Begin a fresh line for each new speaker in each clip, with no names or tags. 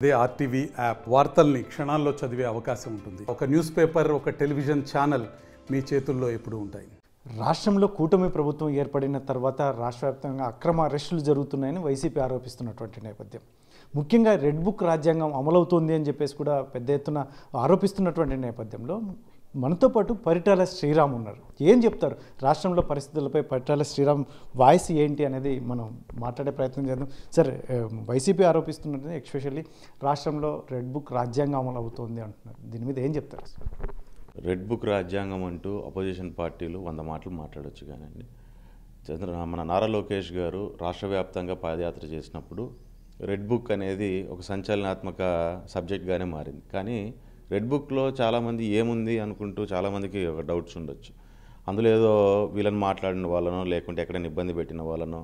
అదే RTV app వార్తల్ని క్షణాల్లో చదివే అవకాశం ఉంటుంది. ఒక న్యూస్ పేపర్, ఒక టెలివిజన్ ఛానల్ మీ చేతుల్లో ఎప్పుడూ ఉంటాయి.
రాష్ట్రంలో కూటమి ప్రభుత్వం ఏర్పడిన తర్వాత రాష్ట్ర వ్యాప్తంగా అక్రమ అరెస్టులు జరుగుతున్నాయని వైసీపీ ఆరోపిస్తున్నటువంటి నేపథ్యం, ముఖ్యంగా రెడ్ బుక్ రాజ్యాంగం అమలవుతోంది అని చెప్పేసి కూడా పెద్ద ఎత్తున ఆరోపిస్తున్నటువంటి నేపథ్యంలో మనతో పాటు పరిటాల శ్రీరామ్ ఉన్నారు. ఏం చెప్తారు రాష్ట్రంలో పరిస్థితులపై? పరిటాల శ్రీరామ్ వాయిస్ ఏంటి అనేది మనం మాట్లాడే ప్రయత్నం చేద్దాం. సార్, వైసీపీ ఆరోపిస్తున్నది ఎస్పెషల్లీ రాష్ట్రంలో రెడ్ బుక్ రాజ్యాంగం అమలు అవుతుంది అంటున్నారు. దీని మీద ఏం చెప్తారు?
రెడ్ బుక్ రాజ్యాంగం అంటూ అపోజిషన్ పార్టీలు 100 మాటలు మాట్లాడవచ్చు, కానండి మన నారా లోకేష్ గారు రాష్ట్ర వ్యాప్తంగా పాదయాత్ర చేసినప్పుడు రెడ్ బుక్ అనేది ఒక సంచలనాత్మక సబ్జెక్ట్గానే మారింది. కానీ రెడ్ బుక్లో చాలామంది ఏముంది అనుకుంటూ చాలామందికి ఒక డౌట్స్ ఉండొచ్చు. అందులో ఏదో వీళ్ళని మాట్లాడిన వాళ్ళనో లేకుంటే ఎక్కడైనా ఇబ్బంది పెట్టిన వాళ్ళనో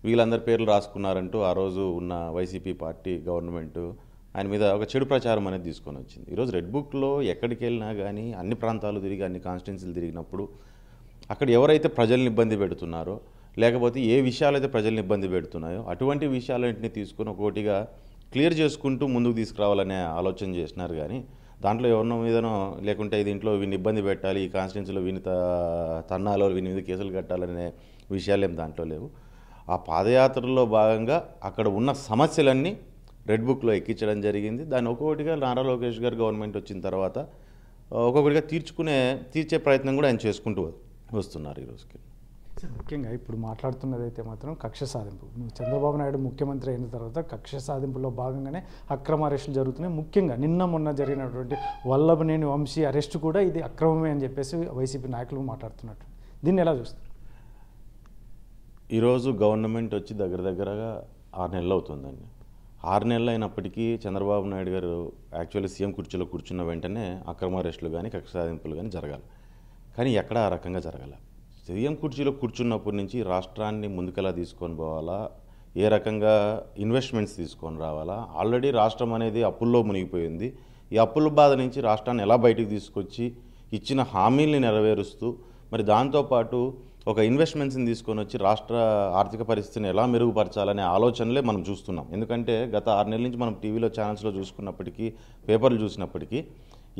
వీళ్ళందరి పేర్లు రాసుకున్నారంటూ ఆ రోజు ఉన్న వైసీపీ పార్టీ గవర్నమెంట్ ఆయన మీద ఒక చెడు ప్రచారం అనేది తీసుకొని వచ్చింది. ఈరోజు రెడ్ బుక్లో ఎక్కడికి వెళ్ళినా కానీ అన్ని ప్రాంతాలు తిరిగి అన్ని కాన్స్టిట్యున్సీలు తిరిగినప్పుడు అక్కడ ఎవరైతే ప్రజల్ని ఇబ్బంది పెడుతున్నారో లేకపోతే ఏ విషయాలు అయితే ప్రజల్ని ఇబ్బంది పెడుతున్నాయో అటువంటి విషయాలన్నింటినీ తీసుకొని ఒకటిగా క్లియర్ చేసుకుంటూ ముందుకు తీసుకురావాలనే ఆలోచన చేసినారు. కానీ దాంట్లో ఎవరినో మీదనో లేకుంటే దీంట్లో వీని ఇబ్బంది పెట్టాలి, ఈ కాన్స్టిట్యున్సీలో వీని తన్నాలో వీని మీద కేసులు కట్టాలనే విషయాలు ఏం దాంట్లో లేవు. ఆ పాదయాత్రలో భాగంగా అక్కడ ఉన్న సమస్యలన్నీ రెడ్ బుక్లో ఎక్కించడం జరిగింది. దాన్ని ఒక్కొక్కటిగా నారా లోకేష్ గారు గవర్నమెంట్ వచ్చిన తర్వాత ఒక్కొక్కటిగా తీర్చే ప్రయత్నం కూడా ఆయన చేసుకుంటూ వస్తున్నారు ఈ రోజుకి.
ముఖ్యంగా ఇప్పుడు మాట్లాడుతున్నది అయితే మాత్రం కక్ష సాధింపు. చంద్రబాబు నాయుడు ముఖ్యమంత్రి అయిన తర్వాత కక్ష సాధింపులో భాగంగానే అక్రమ అరెస్టులు జరుగుతున్నాయి. ముఖ్యంగా మొన్న జరిగినటువంటి వల్లభనేని వంశీ అరెస్టు కూడా ఇది అక్రమమే అని చెప్పేసి వైసీపీ నాయకులు మాట్లాడుతున్నట్టు. దీన్ని ఎలా చూస్తారు?
ఈరోజు గవర్నమెంట్ వచ్చి దగ్గరగా 6 నెలలు అవుతుందండి. 6 నెలలు అయినప్పటికీ చంద్రబాబు నాయుడు గారు యాక్చువల్లీ సీఎం కుర్చీలో కూర్చున్న వెంటనే అక్రమ అరెస్టులు కానీ కక్ష సాధింపులు కానీ జరగాలి. కానీ ఎక్కడ ఆ రకంగా జరగాలి. సీఎం కుర్చీలో కూర్చున్నప్పటి నుంచి రాష్ట్రాన్ని ముందుకెలా తీసుకొని పోవాలా, ఏ రకంగా ఇన్వెస్ట్మెంట్స్ తీసుకొని రావాలా, ఆల్రెడీ రాష్ట్రం అనేది అప్పుల్లో మునిగిపోయింది. ఈ అప్పుల బాధ నుంచి రాష్ట్రాన్ని ఎలా బయటకు తీసుకొచ్చి ఇచ్చిన హామీల్ని నెరవేరుస్తూ మరి దాంతోపాటు ఒక ఇన్వెస్ట్మెంట్స్ని తీసుకొని వచ్చి రాష్ట్ర ఆర్థిక పరిస్థితిని ఎలా మెరుగుపరచాలనే ఆలోచనలే మనం చూస్తున్నాం. ఎందుకంటే గత 6 నెలల నుంచి మనం టీవీలో ఛానల్స్లో చూసుకున్నప్పటికీ పేపర్లు చూసినప్పటికీ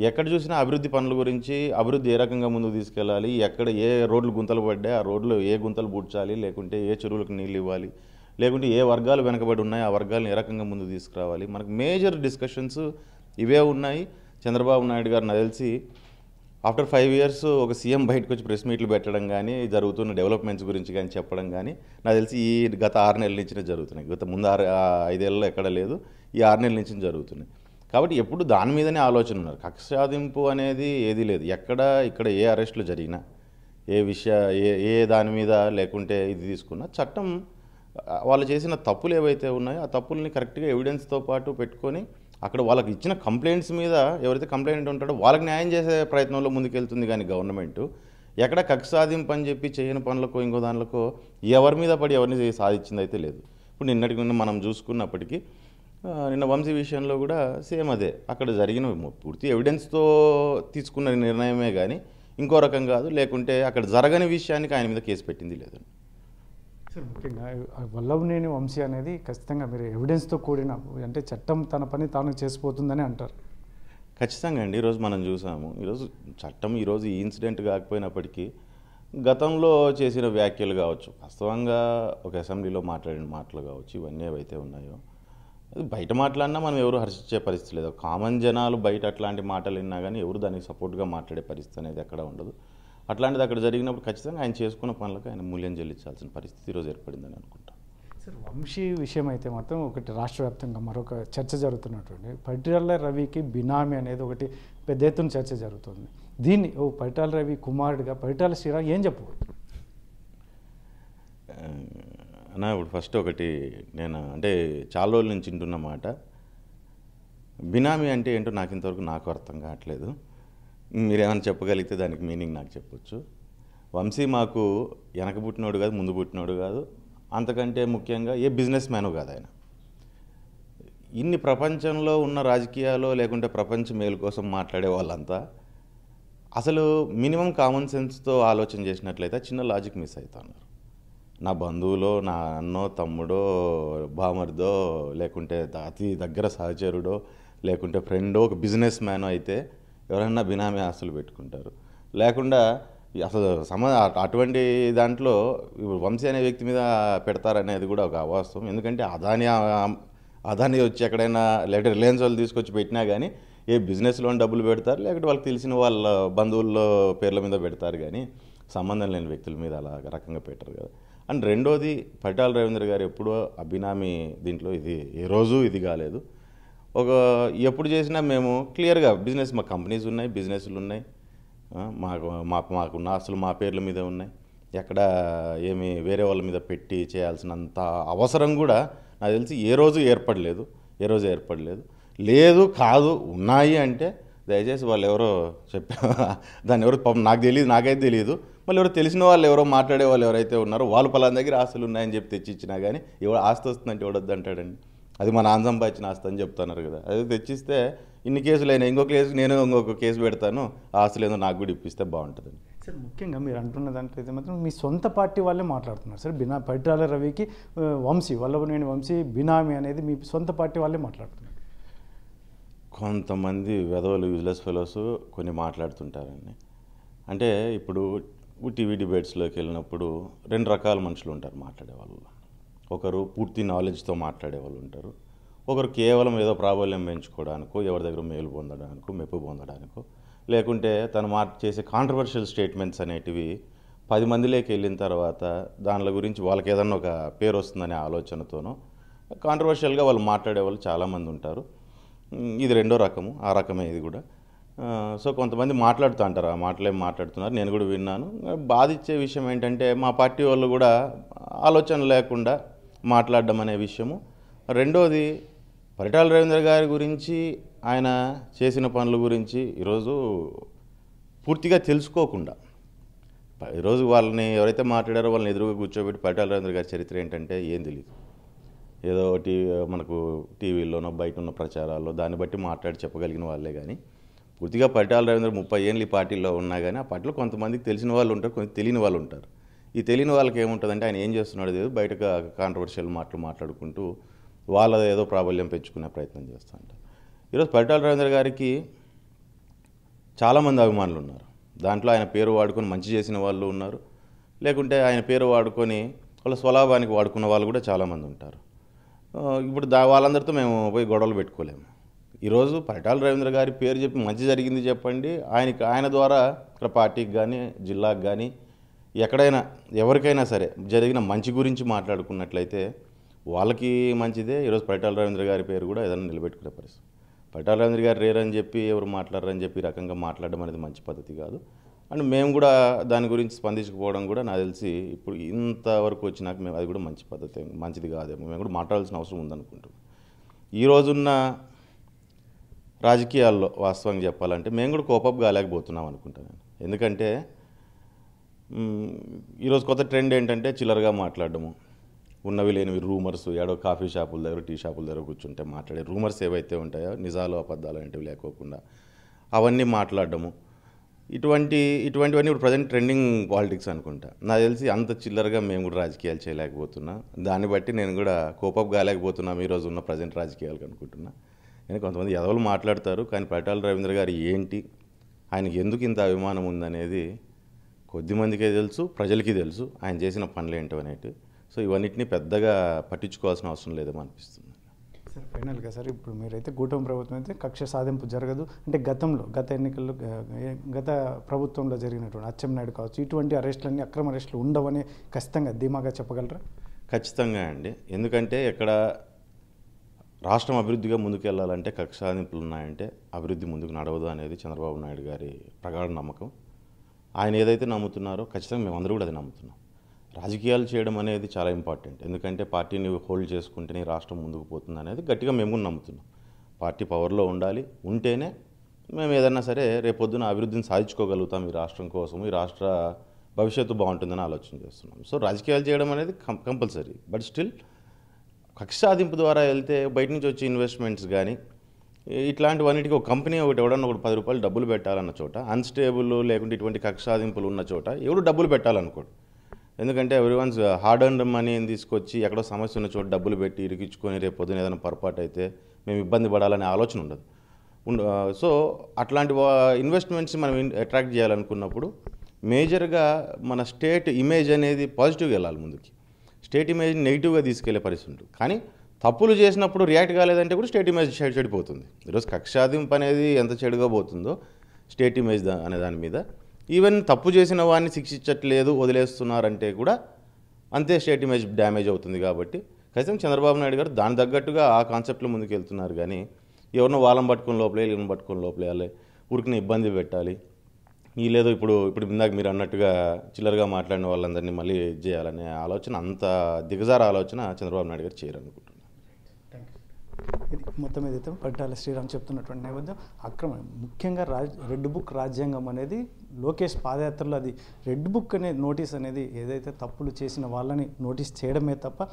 ఎక్కడ చూసినా అభివృద్ధి పనుల గురించి, అభివృద్ధి ఏ రకంగా ముందుకు తీసుకెళ్ళాలి, ఎక్కడ ఏ రోడ్లు గుంతలు పడ్డాయి ఆ రోడ్లు ఏ గుంతలు పూడ్చాలి, లేకుంటే ఏ చెరువులకు నీళ్ళు ఇవ్వాలి, లేకుంటే ఏ వర్గాలు వెనకబడి ఉన్నాయి ఆ వర్గాలను ఏ రకంగా ముందుకు తీసుకురావాలి, మనకు మేజర్ డిస్కషన్స్ ఇవే ఉన్నాయి. చంద్రబాబు నాయుడు గారు నాకు తెలిసి ఆఫ్టర్ 5 years ఒక సీఎం బయటకు వచ్చి ప్రెస్ మీట్లు పెట్టడం కానీ జరుగుతున్న డెవలప్మెంట్స్ గురించి కానీ చెప్పడం కానీ నాకు తెలిసి ఈ గత 6 నెలల నుంచినే జరుగుతున్నాయి. గత ముందు 5 ఏళ్ళలో ఎక్కడ లేదు, ఈ 6 నెలల నుంచి జరుగుతున్నాయి. కాబట్టి ఎప్పుడు దాని మీదనే ఆలోచన ఉన్నారు. కక్ష సాధింపు అనేది ఏది లేదు. ఇక్కడ ఏ అరెస్టులు జరిగినా ఏ దాని మీద లేకుంటే ఇది తీసుకున్నా చట్టం వాళ్ళు చేసిన తప్పులు ఏవైతే ఉన్నాయో ఆ తప్పుల్ని కరెక్ట్గా ఎవిడెన్స్తో పాటు పెట్టుకొని అక్కడ వాళ్ళకి ఇచ్చిన కంప్లైంట్స్ మీద ఎవరైతే కంప్లైంట్ ఉంటాడో వాళ్ళకి న్యాయం చేసే ప్రయత్నంలో ముందుకెళ్తుంది. కానీ గవర్నమెంట్ ఎక్కడ కక్ష సాధింపు అని చెప్పి చేయని పనులకో ఇంకో దానిలకో ఎవరి మీద పడి ఎవరిని సాధించింది అయితే లేదు. ఇప్పుడు నిన్నటికి మనం చూసుకున్నప్పటికీ నిన్న వంశీ విషయంలో కూడా సేమ్ అదే. అక్కడ జరిగిన పూర్తి ఎవిడెన్స్తో తీసుకున్న నిర్ణయమే కానీ ఇంకో రకం కాదు. లేకుంటే అక్కడ జరగని విషయానికి ఆయన మీద కేసు పెట్టింది లేదు.
సార్, ముఖ్యంగా వల్లభనేని వంశీ అనేది ఖచ్చితంగా మీరు ఎవిడెన్స్తో కూడిన, అంటే చట్టం తన పని తాను చేసిపోతుందని అంటారు.
ఖచ్చితంగా అండి. ఈరోజు మనం చూసాము. ఈరోజు చట్టం ఈరోజు ఈ ఇన్సిడెంట్ కాకపోయినప్పటికీ గతంలో చేసిన వ్యాఖ్యలు కావచ్చు, వాస్తవంగా ఒక అసెంబ్లీలో మాట్లాడిన మాటలు కావచ్చు, ఇవన్నీ ఏవైతే ఉన్నాయో అది బయట మాట్లాడినా మనం ఎవరు హర్షించే పరిస్థితి లేదు. కామన్ జనాలు బయట అట్లాంటి మాటలు విన్నా కానీ ఎవరు దానికి సపోర్ట్గా మాట్లాడే పరిస్థితి అనేది ఎక్కడ ఉండదు. అట్లాంటిది అక్కడ జరిగినప్పుడు ఖచ్చితంగా ఆయన చేసుకున్న పనులకు ఆయన మూల్యం చెల్లించాల్సిన పరిస్థితి ఈరోజు ఏర్పడిందని అనుకుంటాను.
సార్, వంశీ విషయం అయితే మాత్రం ఒకటి రాష్ట్ర వ్యాప్తంగా మరొక చర్చ జరుగుతున్నటువంటి పరిటాల రవికి బినామీ అనేది ఒకటి పెద్ద ఎత్తున చర్చ జరుగుతుంది. దీన్ని పరిటాల రవి కుమారుడిగా పరిటాల శ్రీరామ్ ఏం చెప్పవచ్చు?
అన్నా, ఇప్పుడు ఫస్ట్ ఒకటి నేను అంటే చాలా రోజుల నుంచి వింటున్న మాట, బినామీ అంటే ఏంటో నాకు అర్థం కావట్లేదు. మీరేమైనా చెప్పగలిగితే దానికి మీనింగ్ నాకు చెప్పొచ్చు. వంశీ మాకు వెనక పుట్టినోడు కాదు, ముందు పుట్టినోడు కాదు, అంతకంటే ముఖ్యంగా ఏ బిజినెస్ మ్యాను కాదు. ఆయన ఇన్ని ప్రపంచంలో ఉన్న రాజకీయాలు లేకుంటే ప్రపంచ మేలు కోసం మాట్లాడే వాళ్ళంతా అసలు మినిమం కామన్ సెన్స్తో ఆలోచన చేసినట్లయితే చిన్న లాజిక్ మిస్ అవుతా ఉన్నారు. నా బంధువులో నా అన్నో తమ్ముడో బామర్దో లేకుంటే అతి దగ్గర సహచరుడో లేకుంటే ఫ్రెండో ఒక బిజినెస్ మ్యానో అయితే ఎవరైనా బినామీ ఆస్తులు పెట్టుకుంటారు. లేకుండా అసలు అటువంటి దాంట్లో ఇప్పుడు వంశీ అనే వ్యక్తి మీద పెడతారనేది కూడా ఒక అవాస్తవం. ఎందుకంటే అదాని వచ్చి ఎక్కడైనా లేకపోతే రిలయన్స్ వాళ్ళు తీసుకొచ్చి పెట్టినా కానీ ఏ బిజినెస్లోని డబ్బులు పెడతారు, లేకపోతే వాళ్ళకి తెలిసిన వాళ్ళ బంధువుల పేర్ల మీద పెడతారు, కానీ సంబంధం లేని వ్యక్తుల మీద అలా రకంగా పెట్టరు కదా. అండ్ రెండోది, పరిటాల రవీంద్ర గారు ఎప్పుడో అభినామీ దీంట్లో ఇది ఏ రోజు ఇది కాలేదు. ఎప్పుడు చేసినా మేము క్లియర్గా బిజినెస్, మా కంపెనీస్ ఉన్నాయి, బిజినెస్లు ఉన్నాయి, మాకున్న ఆస్తులు మా పేర్ల మీద ఉన్నాయి. ఎక్కడ ఏమి వేరే వాళ్ళ మీద పెట్టి చేయాల్సినంత అవసరం కూడా నాకు తెలిసి ఏ రోజు ఏర్పడలేదు. లేదు కాదు ఉన్నాయి అంటే దయచేసి వాళ్ళు ఎవరో దాన్ని ఎవరో నాకు తెలియదు, నాకైతే తెలియదు. మళ్ళీ ఎవరో తెలిసిన వాళ్ళు ఎవరో మాట్లాడే వాళ్ళు ఎవరైతే ఉన్నారో వాళ్ళు పలానా దగ్గర ఆస్తులు ఉన్నాయని చెప్పి తెచ్చిచ్చినా కానీ ఎవరు ఆస్తి వస్తుందంటే ఎవడొద్దు అంటాడండి. అది మన నాన్న సంపాదించిన ఆస్తి అని చెప్తున్నారు కదా. అది తెచ్చిస్తే ఇన్ని కేసులు అయినా ఇంకొక కేసు పెడతాను, ఆస్తులు ఏదో నాకు కూడా ఇప్పిస్తే బాగుంటుందండి.
సార్ ముఖ్యంగా మీరు అంటున్న దాంట్లో అయితే మాత్రం మీ సొంత పార్టీ వాళ్ళే మాట్లాడుతున్నారు సార్. పరిటాల రవికి వంశీ, వల్లభనేని వంశీ బినామీ అనేది మీ సొంత పార్టీ వాళ్ళే మాట్లాడుతున్నారు.
కొంతమంది వెధవలు యూజ్లెస్ ఫెలోస్ కొన్ని మాట్లాడుతుంటారండి. అంటే ఇప్పుడు టీవీ డిబేట్స్లోకి వెళ్ళినప్పుడు రెండు రకాల మనుషులు ఉంటారు మాట్లాడే వాళ్ళు. ఒకరు పూర్తి నాలెడ్జ్తో మాట్లాడే వాళ్ళు ఉంటారు, ఒకరు కేవలం ఏదో ప్రాబల్యం పెంచుకోవడానికో, ఎవరి దగ్గర మేలు పొందడానికో, మెప్పు పొందడానికో, లేకుంటే తను చేసే కాంట్రవర్షియల్ స్టేట్మెంట్స్ అనేటివి 10 మందిలోకి వెళ్ళిన తర్వాత దానిల గురించి వాళ్ళకి ఏదన్నా ఒక పేరు వస్తుందనే ఆలోచనతోనో కాంట్రవర్షియల్గా వాళ్ళు మాట్లాడే వాళ్ళు చాలామంది ఉంటారు. ఇది రెండో రకము, ఆ రకమే ఇది కూడా. సో కొంతమంది మాట్లాడుతూ అంటారు, ఆ మాటలేం మాట్లాడుతున్నారు, నేను కూడా విన్నాను. బాధించే విషయం ఏంటంటే మా పార్టీ వాళ్ళు కూడా ఆలోచన లేకుండా మాట్లాడడం అనే విషయము. రెండోది, పరిటాల రవీంద్ర గారి గురించి, ఆయన చేసిన పనుల గురించి ఈరోజు పూర్తిగా తెలుసుకోకుండా, ఈరోజు వాళ్ళని ఎవరైతే మాట్లాడారో వాళ్ళని ఎదురుగా కూర్చోబెట్టి పరిటాల రవీంద్ర గారి చరిత్ర ఏంటంటే ఏం తెలియదు. ఏదో మనకు టీవీల్లోనో బయట ఉన్న ప్రచారాల్లో దాన్ని బట్టి మాట్లాడి చెప్పగలిగిన వాళ్ళే కానీ పూర్తిగా పరిటాల రవీంద్ర 30 ఏళ్ళు ఈ పార్టీలో ఉన్నా కానీ ఆ పార్టీలో కొంతమందికి తెలిసిన వాళ్ళు ఉంటారు, కొంత తెలియని వాళ్ళు ఉంటారు. ఈ తెలియని వాళ్ళకి ఏముంటుందంటే ఆయన ఏం చేస్తున్నాడో లేదు, బయటకు కాంట్రవర్షియల్ మాట్లాడుకుంటూ వాళ్ళ ఏదో ప్రాబల్యం పెంచుకునే ప్రయత్నం చేస్తూ ఉంటారు. ఈరోజు పరిటాల రవీంద్ర గారికి చాలామంది అభిమానులు ఉన్నారు. దాంట్లో ఆయన పేరు వాడుకొని మంచి చేసిన వాళ్ళు ఉన్నారు, లేకుంటే ఆయన పేరు వాడుకొని వాళ్ళ స్వలాభానికి వాడుకున్న వాళ్ళు కూడా చాలామంది ఉంటారు. ఇప్పుడు వాళ్ళందరితో మేము పోయి గొడవలు పెట్టుకోలేము. ఈరోజు పరిటాల రవీంద్ర గారి పేరు చెప్పి మంచి జరిగింది చెప్పండి, ఆయన ద్వారా ఇక్కడ పార్టీకి కానీ జిల్లాకు కానీ ఎక్కడైనా ఎవరికైనా సరే జరిగిన మంచి గురించి మాట్లాడుకున్నట్లయితే వాళ్ళకి మంచిదే. ఈరోజు పరిటాల రవీంద్ర గారి పేరు కూడా ఏదైనా నిలబెట్టుకునే పరిస్థితి. పరిటాల రవీంద్ర గారు రేరని చెప్పి ఎవరు మాట్లాడరని చెప్పి ఈ రకంగా మాట్లాడడం అనేది మంచి పద్ధతి కాదు. అండ్ మేము కూడా దాని గురించి స్పందించకపోవడం కూడా నాకు తెలిసి ఇప్పుడు ఇంతవరకు వచ్చినాక మేము అది కూడా మంచి పద్ధతి, మంచిది కాదేమో, మేము కూడా మాట్లాడాల్సిన అవసరం ఉందనుకుంటున్నాం. ఈ రోజున్న రాజకీయాల్లో వాస్తవంగా చెప్పాలంటే మేము కూడా కోపప్ కాలేకపోతున్నాం అనుకుంటాను. ఎందుకంటే ఈరోజు కొత్త ట్రెండ్ ఏంటంటే చిల్లరగా మాట్లాడడము, ఉన్నవి లేనివి రూమర్స్, ఏడో కాఫీ షాపుల దగ్గర టీ షాపుల దగ్గర కూర్చుంటే మాట్లాడే రూమర్స్ ఏవైతే ఉంటాయో నిజాలు అబద్ధాలు అనేవి లేకోకుండా అవన్నీ మాట్లాడడము, ఇటువంటివన్నీ ఇప్పుడు ప్రజెంట్ ట్రెండింగ్ పాలిటిక్స్ అనుకుంటా. నాకు తెలిసి అంత చిల్లరగా మేము కూడా రాజకీయాలు చేయలేకపోతున్నా. దాన్ని బట్టి నేను కూడా కోపప్ కాలేకపోతున్నాం ఈరోజు ఉన్న ప్రజెంట్ రాజకీయాలకు అనుకుంటున్నా. నేను కొంతమంది ఎదవలు మాట్లాడతారు, కానీ పరిటాల రవీంద్ర గారు ఏంటి, ఆయనకి ఎందుకు ఇంత అభిమానం ఉందనేది కొద్దిమందికే తెలుసు, ప్రజలకి తెలుసు ఆయన చేసిన పనులు ఏంటో అనేవి. సో ఇవన్నిటిని పెద్దగా పట్టించుకోవాల్సిన అవసరం లేదేమో అనిపిస్తుంది.
సార్ ఫైనల్గా సార్ ఇప్పుడు మీరైతే కూటమి ప్రభుత్వం అయితే కక్ష సాధింపు జరగదు అంటే గత ఎన్నికల్లో గత ప్రభుత్వంలో జరిగినటువంటి అచ్చెన్నాయుడు కావచ్చు ఇటువంటి అరెస్టులన్నీ అక్రమ అరెస్టులు ఉండవని ఖచ్చితంగా ధీమాగా చెప్పగలరా?
ఖచ్చితంగా అండి. ఎందుకంటే ఇక్కడ రాష్ట్రం అభివృద్ధిగా ముందుకెళ్ళాలంటే కక్ష సాధింపులు ఉన్నాయంటే అభివృద్ధి ముందుకు నడవదు అనేది చంద్రబాబు నాయుడు గారి ప్రగాఢ నమ్మకం. ఆయన ఏదైతే నమ్ముతున్నారో ఖచ్చితంగా మేమందరూ కూడా అది నమ్ముతున్నాం. రాజకీయాలు చేయడం అనేది చాలా ఇంపార్టెంట్. ఎందుకంటే పార్టీని హోల్డ్ చేసుకుంటేనే రాష్ట్రం ముందుకు పోతుంది అనేది గట్టిగా మేము కూడా నమ్ముతున్నాం. పార్టీ పవర్లో ఉండాలి, ఉంటేనే మేము ఏదన్నా సరే రేపొద్దున అభివృద్ధిని సాధించుకోగలుగుతాం. ఈ రాష్ట్రం కోసం, ఈ రాష్ట్ర భవిష్యత్తు బాగుంటుందని ఆలోచన చేస్తున్నాం. సో రాజకీయాలు చేయడం అనేది కంపల్సరీ. బట్ స్టిల్ కక్ష సాధింపు ద్వారా వెళ్తే బయట నుంచి వచ్చే ఇన్వెస్ట్మెంట్స్ కానీ ఇట్లాంటివన్నిటికీ ఒక కంపెనీ ఎవడన్నా ఒకటి 10 రూపాయలు డబ్బులు పెట్టాలన్న చోట, అన్స్టేబుల్ లేకుంటే ఇటువంటి కక్ష సాధింపులు ఉన్న చోట ఎవడు డబ్బులు పెట్టాలనుకోడు. ఎందుకంటే ఎవ్రీవన్స్ హార్డ్ అండ్ మనీని తీసుకొచ్చి ఎక్కడో సమస్య ఉన్న చోట డబ్బులు పెట్టి ఇరికించుకొని రేపు పొద్దున ఏదైనా పొరపాటు అయితే మేము ఇబ్బంది పడాలనే ఆలోచన ఉండదు. సో అట్లాంటి ఇన్వెస్ట్మెంట్స్ మనం అట్రాక్ట్ చేయాలనుకున్నప్పుడు మేజర్గా మన స్టేట్ ఇమేజ్ అనేది పాజిటివ్గా వెళ్ళాలి ముందుకి. స్టేట్ ఇమేజ్ నెగిటివ్గా తీసుకెళ్లే పరిస్థితి ఉంటుంది. కానీ తప్పులు చేసినప్పుడు రియాక్ట్ కాలేదంటే కూడా స్టేట్ ఇమేజ్ చెడిపోతుంది. ఈరోజు కక్షాదింపు అనేది ఎంత చెడుగా పోతుందో స్టేట్ ఇమేజ్ అనే దాని మీద, ఈవెన్ తప్పు చేసిన వాడిని శిక్షించట్లేదు వదిలేస్తున్నారంటే కూడా అంతే స్టేట్ ఇమేజ్ డ్యామేజ్ అవుతుంది. కాబట్టి ఖచ్చితంగా చంద్రబాబు నాయుడు గారు దాని తగ్గట్టుగా ఆ కాన్సెప్ట్లో ముందుకు వెళ్తున్నారు. కానీ ఎవరినో వాళ్ళని పట్టుకొని లోపలే వీళ్ళని పట్టుకొని లోపలేయాలి, ఊరికి ఇబ్బంది పెట్టాలి, ఈ లేదు ఇప్పుడు ఇందాక మీరు అన్నట్టుగా చిల్లరగా మాట్లాడిన వాళ్ళందరినీ మళ్ళీ చేయాలనే ఆలోచన, అంత దిగజార ఆలోచన చంద్రబాబు నాయుడు గారు చేయాలనుకుంటున్నారు.
ఇది మొత్తం ఏదైతే పరిటాల శ్రీరామ్ చెప్తున్నటువంటి నేపథ్యం అక్రమం, ముఖ్యంగా రెడ్ బుక్ రాజ్యాంగం అనేది లోకేష్ పాదయాత్రలో అది రెడ్ బుక్ అనే నోటీస్ అనేది ఏదైతే తప్పులు చేసిన వాళ్ళని నోటీస్ చేయడమే తప్ప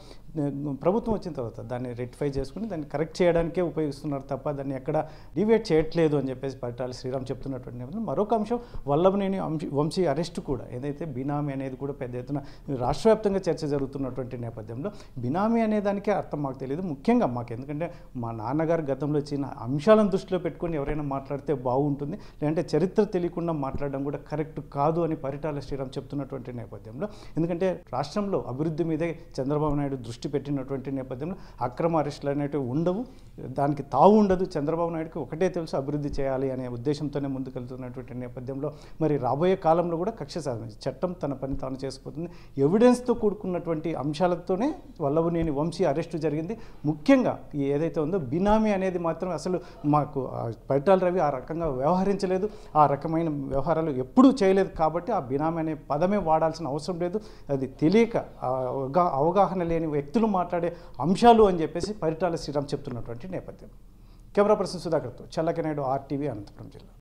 ప్రభుత్వం వచ్చిన తర్వాత దాన్ని రెక్టిఫై చేసుకుని దాన్ని కరెక్ట్ చేయడానికే ఉపయోగిస్తున్నారు తప్ప దాన్ని ఎక్కడ డివేట్ చేయట్లేదు అని చెప్పేసి పరిటాల శ్రీరామ్ చెప్తున్నటువంటి నేపథ్యం. మరొక అంశం వల్లభనేని వంశీ అరెస్ట్ కూడా ఏదైతే బినామీ అనేది కూడా పెద్ద ఎత్తున రాష్ట్ర వ్యాప్తంగా చర్చ జరుగుతున్నటువంటి నేపథ్యంలో బినామీ అనే దానికే అర్థం మాకు తెలియదు. ముఖ్యంగా మాకు ఎందుకంటే మా నాన్నగారు గతంలో వచ్చిన అంశాలను దృష్టిలో పెట్టుకొని ఎవరైనా మాట్లాడితే బాగుంటుంది, లేదంటే చరిత్ర తెలియకుండా మాట్లాడడం కూడా కరెక్ట్ కాదు అని పరిటాల శ్రీరామ్ చెప్తున్నటువంటి నేపథ్యంలో, ఎందుకంటే రాష్ట్రంలో అభివృద్ధి మీదే చంద్రబాబు నాయుడు దృష్టి పెట్టినటువంటి నేపథ్యంలో అక్రమ అరెస్టులు అనేవి ఉండవు, దానికి తావు ఉండదు. చంద్రబాబు నాయుడుకి ఒకటే తెలుసు, అభివృద్ధి చేయాలి అనే ఉద్దేశంతోనే ముందుకెళ్తున్నటువంటి నేపథ్యంలో మరి రాబోయే కాలంలో కూడా కక్ష సాధన చట్టం తన పని తాను చేసుకుపోతుంది. ఎవిడెన్స్తో కూడుకున్నటువంటి అంశాలతోనే వల్లభనేని వంశీ అరెస్టు జరిగింది. ముఖ్యంగా ఈ ఏదైతే ఉందో బినామీ అనేది మాత్రం అసలు మాకు పరిటాల రవి ఆ రకంగా వ్యవహరించలేదు, ఆ రకమైన వ్యవహారాలు ఎప్పుడూ చేయలేదు. కాబట్టి ఆ బినామీ అనే పదమే వాడాల్సిన అవసరం లేదు, అది తెలియక అవగాహన లేని వ్యక్తులు మాట్లాడే అంశాలు అని చెప్పేసి పరిటాల శ్రీరామ్ చెప్తున్నటువంటి నేపథ్యం. కెమెరా పర్సన్ సుధాకర్తో చల్లకనాయుడు, RTV, అనంతపురం జిల్లా.